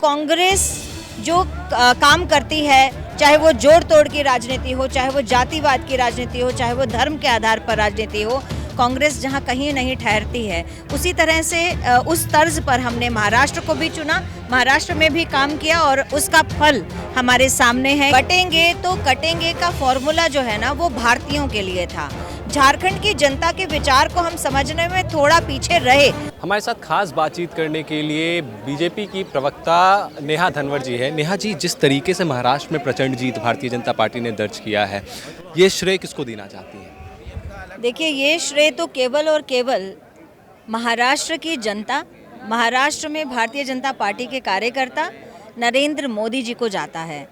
कांग्रेस जो काम करती है, चाहे वो जोड़ तोड़ की राजनीति हो, चाहे वो जातिवाद की राजनीति हो, चाहे वो धर्म के आधार पर राजनीति हो, कांग्रेस जहां कहीं नहीं ठहरती है, उसी तरह से उस तर्ज पर हमने महाराष्ट्र को भी चुना, महाराष्ट्र में भी काम किया और उसका फल हमारे सामने है। बटेंगे तो कटेंगे का फॉर्मूला जो है ना, वो भारतीयों के लिए था। झारखंड की जनता के विचार को हम समझने में थोड़ा पीछे रहे। हमारे साथ खास बातचीत करने के लिए बीजेपी की प्रवक्ता नेहा धनवर जी है। नेहा जी, जिस तरीके से महाराष्ट्र में प्रचंड जीत भारतीय जनता पार्टी ने दर्ज किया है, ये श्रेय किसको देना चाहती हैं? देखिए, ये श्रेय तो केवल और केवल महाराष्ट्र की जनता, महाराष्ट्र में भारतीय जनता पार्टी के कार्यकर्ता नरेंद्र मोदी जी को जाता है।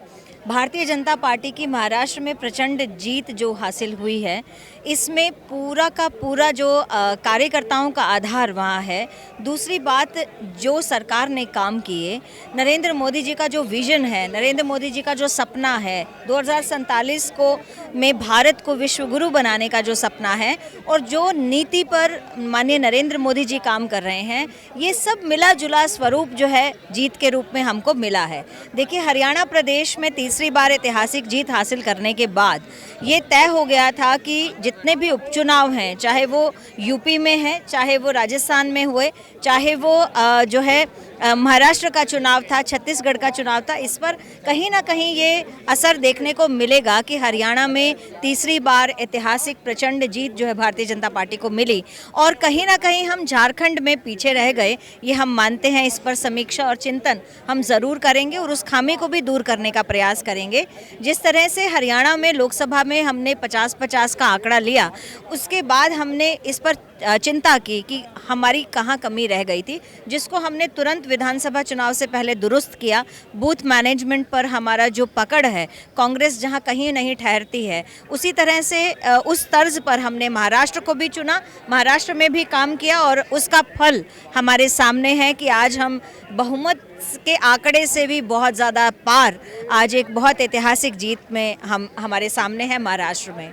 भारतीय जनता पार्टी की महाराष्ट्र में प्रचंड जीत जो हासिल हुई है, इसमें पूरा का पूरा जो कार्यकर्ताओं का आधार वहाँ है। दूसरी बात, जो सरकार ने काम किए, नरेंद्र मोदी जी का जो विजन है, नरेंद्र मोदी जी का जो सपना है 2047 को में भारत को विश्व गुरु बनाने का जो सपना है, और जो नीति पर माननीय नरेंद्र मोदी जी काम कर रहे हैं, ये सब मिला जुला स्वरूप जो है जीत के रूप में हमको मिला है। देखिए, हरियाणा प्रदेश में तीसरी बार ऐतिहासिक जीत हासिल करने के बाद ये तय हो गया था कि जितने भी उपचुनाव हैं, चाहे वो यूपी में है, चाहे वो राजस्थान में हुए, चाहे वो जो है महाराष्ट्र का चुनाव था, छत्तीसगढ़ का चुनाव था, इस पर कहीं ना कहीं ये असर देखने को मिलेगा कि हरियाणा में तीसरी बार ऐतिहासिक प्रचंड जीत जो है भारतीय जनता पार्टी को मिली, और कहीं ना कहीं हम झारखंड में पीछे रह गए, ये हम मानते हैं। इस पर समीक्षा और चिंतन हम ज़रूर करेंगे और उस खामी को भी दूर करने का प्रयास करेंगे। जिस तरह से हरियाणा में लोकसभा में हमने 50-50 का आंकड़ा लिया, उसके बाद हमने इस पर चिंता की कि हमारी कहाँ कमी रह गई थी, जिसको हमने तुरंत विधानसभा चुनाव से पहले दुरुस्त किया। बूथ मैनेजमेंट पर हमारा जो पकड़ है, कांग्रेस जहाँ कहीं नहीं ठहरती है, उसी तरह से उस तर्ज पर हमने महाराष्ट्र को भी चुना, महाराष्ट्र में भी काम किया और उसका फल हमारे सामने है कि आज हम बहुमत के आंकड़े से भी बहुत ज़्यादा पार आज एक बहुत ऐतिहासिक जीत में हमारे सामने है महाराष्ट्र में।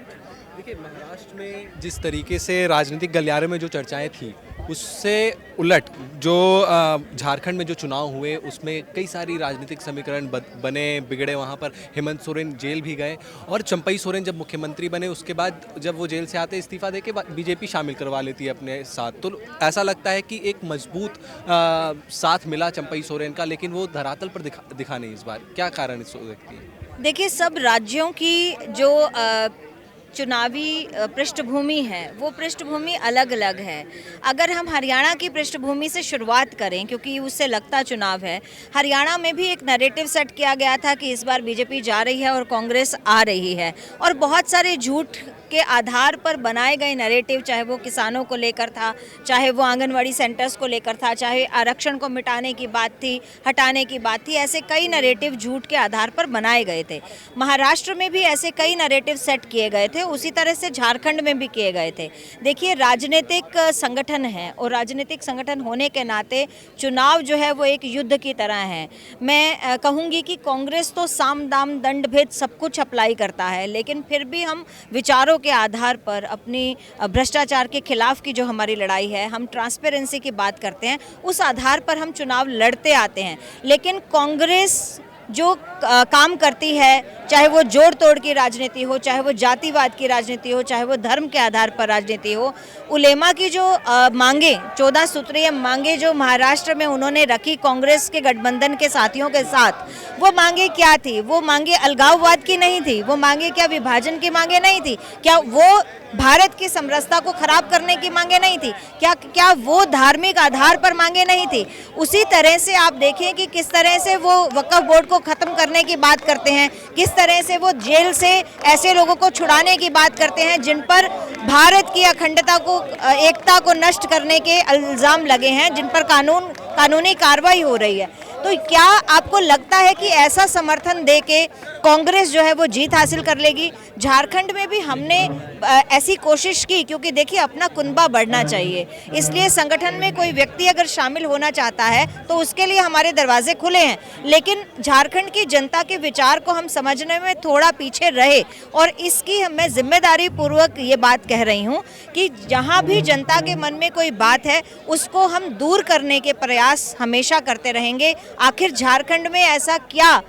देखिए, महाराष्ट्र में जिस तरीके से राजनीतिक गलियारे में जो चर्चाएं थी, उससे उलट जो झारखंड में जो चुनाव हुए, उसमें कई सारी राजनीतिक समीकरण बने बिगड़े। वहाँ पर हेमंत सोरेन जेल भी गए, और चंपई सोरेन जब मुख्यमंत्री बने, उसके बाद जब वो जेल से आते इस्तीफा देके बीजेपी शामिल करवा लेती है अपने साथ। तो ऐसा लगता है कि एक मजबूत साथ मिला चंपई सोरेन का, लेकिन वो धरातल पर दिखा नहीं इस बार। क्या कारण इस देखती है? देखिए, सब राज्यों की जो चुनावी पृष्ठभूमि है, वो पृष्ठभूमि अलग अलग है। अगर हम हरियाणा की पृष्ठभूमि से शुरुआत करें, क्योंकि उससे लगता चुनाव है, हरियाणा में भी एक नैरेटिव सेट किया गया था कि इस बार बीजेपी जा रही है और कांग्रेस आ रही है, और बहुत सारे झूठ के आधार पर बनाए गए नैरेटिव, चाहे वो किसानों को लेकर था, चाहे वो आंगनवाड़ी सेंटर्स को लेकर था, चाहे आरक्षण को मिटाने की बात थी, हटाने की बात थी, ऐसे कई नैरेटिव झूठ के आधार पर बनाए गए थे। महाराष्ट्र में भी ऐसे कई नैरेटिव सेट किए गए थे, उसी तरह से झारखंड में भी किए गए थे। देखिए, राजनीतिक संगठन है, और राजनीतिक संगठन होने के नाते चुनाव जो है वो एक युद्ध की तरह है। मैं कहूँगी कि कांग्रेस तो साम दाम दंड भेद सब कुछ अप्लाई करता है, लेकिन फिर भी हम विचारों के आधार पर अपनी भ्रष्टाचार के खिलाफ की जो हमारी लड़ाई है, हम ट्रांसपेरेंसी की बात करते हैं, उस आधार पर हम चुनाव लड़ते आते हैं। लेकिन कांग्रेस जो काम करती है, चाहे वो जोड़ तोड़ की राजनीति हो, चाहे वो जातिवाद की राजनीति हो, चाहे वो धर्म के आधार पर राजनीति हो, उलेमा की जो मांगे, 14 सूत्रीय मांगे जो महाराष्ट्र में उन्होंने रखी कांग्रेस के गठबंधन के साथियों के साथ, वो मांगे क्या थी? वो मांगे अलगाववाद की नहीं थी, वो मांगे क्या विभाजन की मांगे नहीं थी, क्या वो भारत की समरसता को खराब करने की मांगे नहीं थी, क्या वो धार्मिक आधार पर मांगे नहीं थी? उसी तरह से आप देखें कि किस तरह से वो वक्फ बोर्ड को खत्म करने की बात करते हैं, किस तरह से वो जेल से ऐसे लोगों को छुड़ाने की बात करते हैं जिन पर भारत की अखंडता को, एकता को नष्ट करने के इल्जाम लगे हैं, जिन पर कानूनी कार्रवाई हो रही है। तो क्या आपको लगता है कि ऐसा समर्थन देके कांग्रेस जो है वो जीत हासिल कर लेगी? झारखंड में भी हमने ऐसी कोशिश की, क्योंकि देखिए अपना कुनबा बढ़ना चाहिए, इसलिए संगठन में कोई व्यक्ति अगर शामिल होना चाहता है तो उसके लिए हमारे दरवाजे खुले हैं। लेकिन झारखंड की जनता के विचार को हम समझने में थोड़ा पीछे रहे, और इसकी मैं जिम्मेदारी पूर्वक ये बात कह रही हूँ कि जहाँ भी जनता के मन में कोई बात है, उसको हम दूर करने के प्रयास हमेशा करते रहेंगे। आखिर झारखंड में ऐसा क्या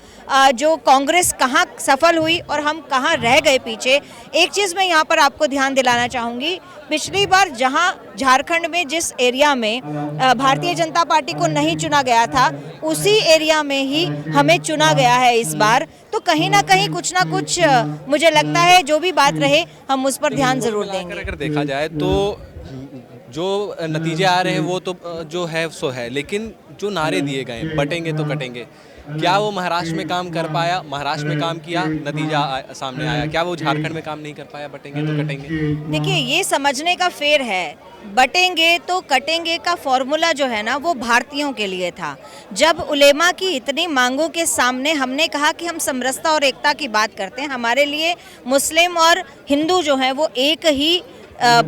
जो कांग्रेस कहाँ सफल हुई और हम कहाँ रह गए पीछे। एक चीज़ मैं यहाँ पर आपको ध्यान दिलाना चाहूँगी, पिछली बार जहाँ झारखंड में जिस एरिया में भारतीय जनता पार्टी को नहीं चुना गया था, उसी एरिया में ही हमें चुना गया है इस बार। तो कहीं ना कहीं कुछ ना कुछ मुझे लगता है जो भी बात रहे हम उस पर ध्यान जरूर देंगे। अगर देखा जाए तो जो नतीजे आ रहे हैं वो तो जो है सो है, लेकिन जो नारे दिए गए बटेंगे तो कटेंगे, क्या वो महाराष्ट्र में काम कर पाया? महाराष्ट्र में काम किया, नतीजा सामने आया। क्या वो झारखंड में काम नहीं कर पाया? बटेंगे तो कटेंगे। देखिए, ये समझने का फेर है, बटेंगे तो कटेंगे का फॉर्मूला जो है ना वो भारतीयों के लिए था। जब उलेमा की इतनी मांगों के सामने हमने कहा कि हम समरसता और एकता की बात करते हैं, हमारे लिए मुस्लिम और हिंदू जो हैं वो एक ही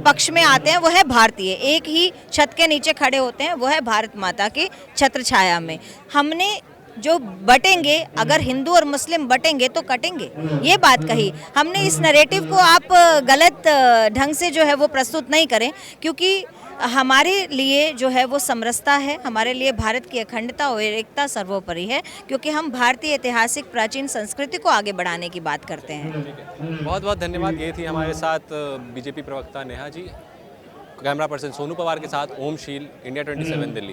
पक्ष में आते हैं, वो है भारतीय, एक ही छत के नीचे खड़े होते हैं, वो है भारत माता की छत्र छाया में। हमने जो बटेंगे, अगर हिंदू और मुस्लिम बटेंगे तो कटेंगे, ये बात कही हमने। इस नैरेटिव को आप गलत ढंग से जो है वो प्रस्तुत नहीं करें, क्योंकि हमारे लिए जो है वो समरसता है, हमारे लिए भारत की अखंडता और एकता सर्वोपरि है, क्योंकि हम भारतीय ऐतिहासिक प्राचीन संस्कृति को आगे बढ़ाने की बात करते हैं। बहुत बहुत धन्यवाद। ये थी हमारे साथ बीजेपी प्रवक्ता नेहा जी, कैमरा पर्सन सोनू पवार के साथ ओम शील, इंडिया 27 दिल्ली।